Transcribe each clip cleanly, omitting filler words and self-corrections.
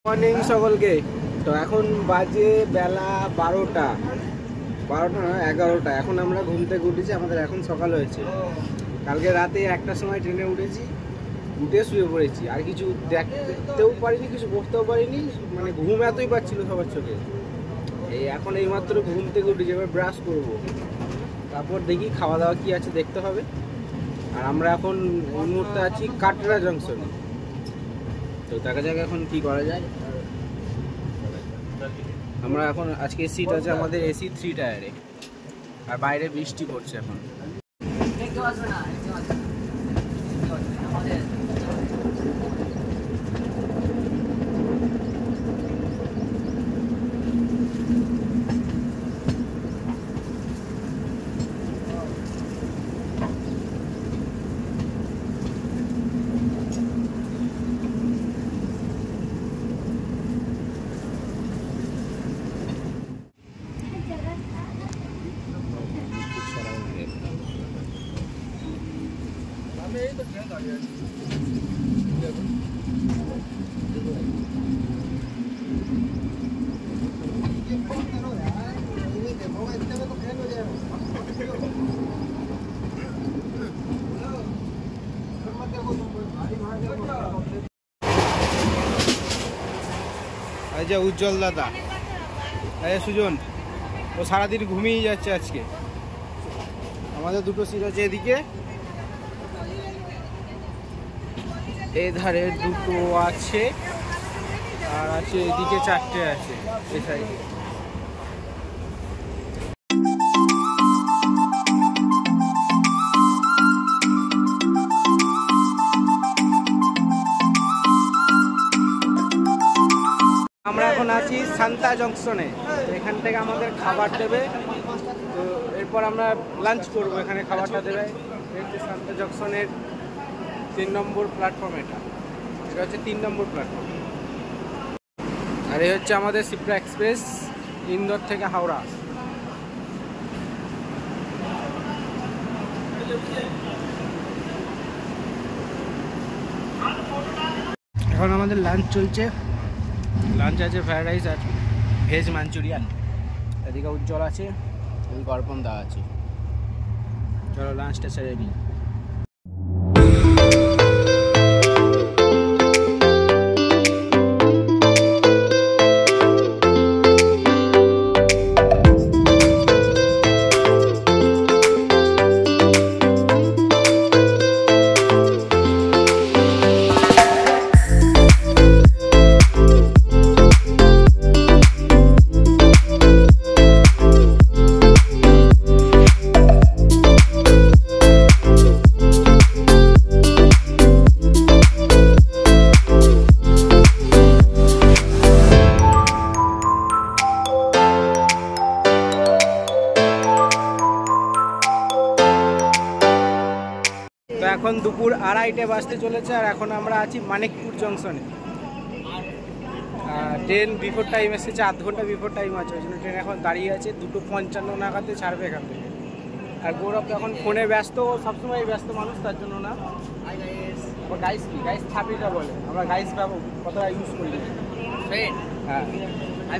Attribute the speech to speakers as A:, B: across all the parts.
A: Morning সকলকে। তো এখন বাজে বেলা 12টা না 11টা। এখন আমরা ঘুম থেকে উঠেছি, আমাদের এখন সকাল হয়েছে। কালকে রাতে 1টার সময় ট্রেনে উঠেছি, উঠে শুয়ে পড়েছি। আর কিছু দেখতেও পারিনি, কিছু করতেও পারিনি, মানে ঘুম এতই পাচ্ছিল সবার চোখে। এখন এইমাত্র ঘুম থেকে উঠেছি, এবার ব্রাশ করব, তারপর দেখি খাওয়া দাওয়া কী আছে দেখতে হবে। আর আমরা এখন এই মুহূর্তে আছি কাটরা জংশনে। তো দেখা যাক এখন কি করা যায়। আমরা এখন আজকে সিট আছে আমাদের এসি 3 টায়ারে, আর বাইরে বৃষ্টি পড়ছে এখন। এই যে উজ্জ্বল দাদা, এই সুজন, ও সারাদিন ঘুমিয়ে যাচ্ছে আজকে। আমাদের দুটো সিট আছে এদিকে, এই ধারে দুটো আছে, আর আছে এদিকে 4টে আছে এই সাইডে। আমরা এখন আছি সান্তা জংশনে। এখান থেকে আমাদের খাবার দেবে, তো এরপর আমরা লাঞ্চ করবো। এখানে খাবারটা দেবে। সান্তা জংশনের 3 নম্বর প্ল্যাটফর্ম। এটা হচ্ছে 3 নম্বর প্ল্যাটফর্ম। আর এই হচ্ছে আমাদের শিপ্রা এক্সপ্রেস, ইন্দোর থেকে হাওড়া। এখন আমাদের লাঞ্চ চলছে। লাঞ্চ আছে ফ্রাইড রাইস আর ভেজ মাঞ্চুরিয়ান। এদিকে উজ্জ্বল আছে, ওই গরপম দা আছে। চলো লাঞ্চটা সেরে নিই। তো এখন দুপুর 2:30 বাজতে চলেছে, আর এখন আমরা আছি মানিকপুর জংশনে। ট্রেন বিফোর টাইম এসেছে, 1/2 ঘন্টা বিফোর টাইম আছে, ওই জন্য ট্রেন এখন দাঁড়িয়ে আছে। 2:55 নাগাদে ছাড়বে এখান থেকে। আর গৌরব এখন ফোনে ব্যস্ত, সবসময় ব্যস্ত মানুষ, তার জন্য না। গাইস কি গাইস ছাপিটা বলে, আমরা গাইস কতটা ইউজ করি। হ্যাঁ,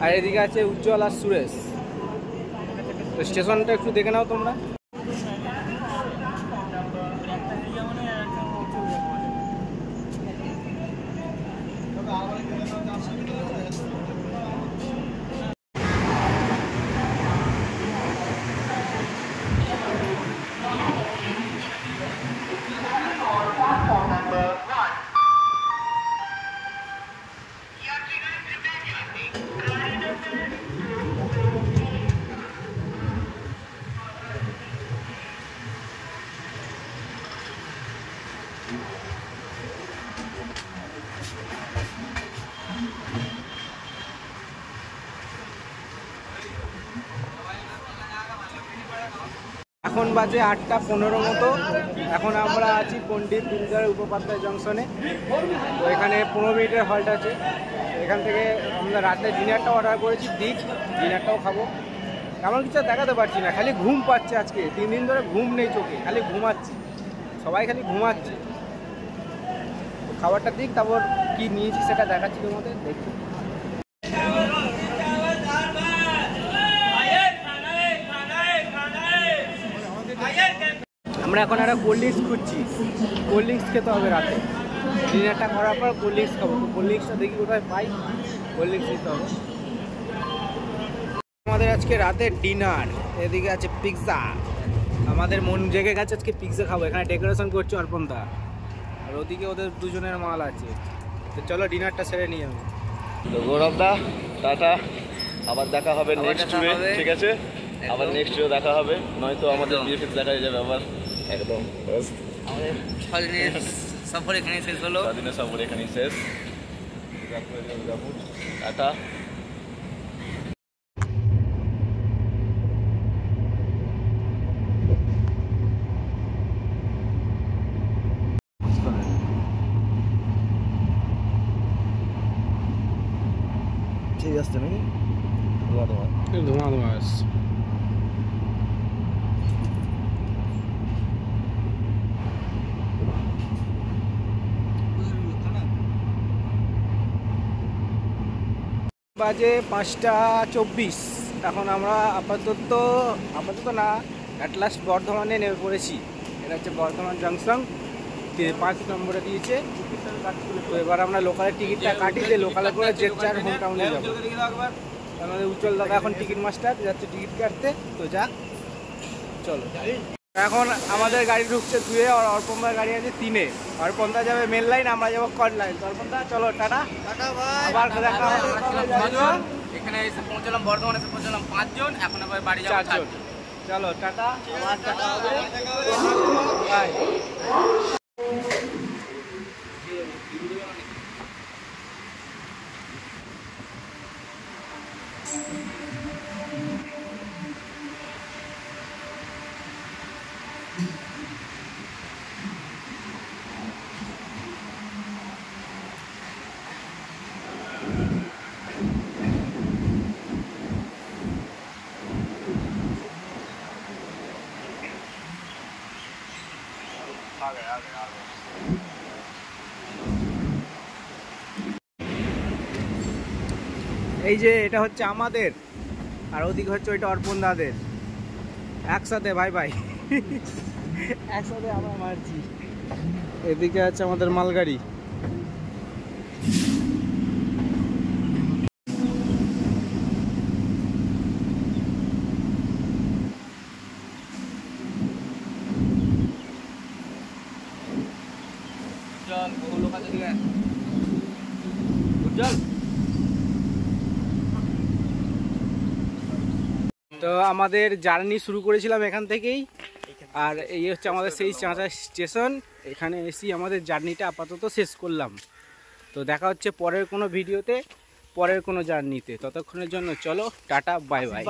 A: আর এদিকে আছে উজ্জ্বল আর সুরেশ। তো স্টেশনটা একটু দেখে নাও তোমরা। এখন বাজে 8:15 মতো। এখন আমরা আছি পণ্ডিত দীনদয়াল উপাধ্যায় জংশনে। তো এখানে 15 মিনিটের হল্ট আছে। এখান থেকে আমরা রাতে ডিনারটা অর্ডার করেছি, ডিনারটাও খাবো। এমন কিছু দেখাতে পারছি না, খালি ঘুম পাচ্ছে। আজকে 3 দিন ধরে ঘুম নেই চোখে, খালি ঘুমাচ্ছি, সবাই খালি ঘুমাচ্ছে। খাবারটা দিক, তারপর কি নিয়েছি সেটা দেখাচ্ছি তোমাদের, দেখো। আমরা এখন একটা কোল্ড ড্রিঙ্কস খুঁজছি, কোল্ড ড্রিঙ্কস খেতে হবে রাতে। ডিনারটা করার পর কোল্ড ড্রিঙ্কস খাবো, তো কোল্ড ড্রিঙ্কসটা দেখি কোথায় পাই, কোল্ড ড্রিঙ্কস নিতে হবে। আমাদের আজকে রাতের ডিনার, এদিকে আছে পিৎজা। আমাদের মন জেগে গেছে আজকে পিৎজা খাবো। এখানে ডেকোরেশন করছে অর্পণদা, আর ওদিকে ওদের দুজনের মাল আছে। তো চলো ডিনারটা সেরে নিয়ে যাবো।
B: তো গৌরব দা টাটা, আবার দেখা হবে নেক্সট ট্যুরে, ঠিক আছে? আবার নেক্সট ট্যুরে দেখা হবে, নয়তো আমাদের বিএফএস দেখা যাবে আবার। একদম
C: আমাদের 6 দিনের সফর এখানেই শেষ হলো।
B: 6 দিনের সফর এখানেই শেষ। টাটা। ঠিক আছে নাকি?
A: ধোঁয়া ধোঁয়া আসছে। বাজে 5:24। এখন আমরা আপাতত না, অ্যাট লাস্ট বর্ধমানে নেমে পড়েছি। এটা হচ্ছে বর্ধমান জংশন, 5 নম্বরে দিয়েছে। তো এবার আমরা লোকালের টিকিটটা কাটি, যে লোকালে করে জেট হোম টাউনে যাবো। আমাদের উজ্জ্বল দাদা এখন টিকিট মাস্টার যাচ্ছে টিকিট কাটতে, তো যাক চলো। এখন আমাদের গাড়ি ঢুকছে 2-এ, আর অর্পণদার গাড়ি আছে 3-এ। অর্পণদা যাবে মেন লাইন, আমরা যাবো কট লাইন। অর্পণদা চলো টাটা, আবার দেখা হবে।
C: এখানে এসে পৌঁছলাম, বর্ধমানে এসে পৌঁছলাম 5 জন, এখন আবার বাড়ি যাবো 4 জন।
A: চলো টাটা, আবার দেখা হবে, বাই। এই যে এটা হচ্ছে আমাদের, আর ওদিকে হচ্ছে ওইটা অর্পণ দাদের। একসাথে ভাই ভাই একসাথে আমরা মারছি। এদিকে আছে আমাদের মালগাড়ি। উজ্জ্বল, তো আমাদের জার্নি শুরু করেছিলাম এখান থেকেই, আর এই হচ্ছে আমাদের সেই চাঁচা স্টেশন। এখানে এসে আমাদের জার্নিটা আপাতত শেষ করলাম। তো দেখা হচ্ছে পরের কোনো ভিডিওতে, পরের কোনো জার্নিতে। ততক্ষণের জন্য চলো টাটা, বাই বাই।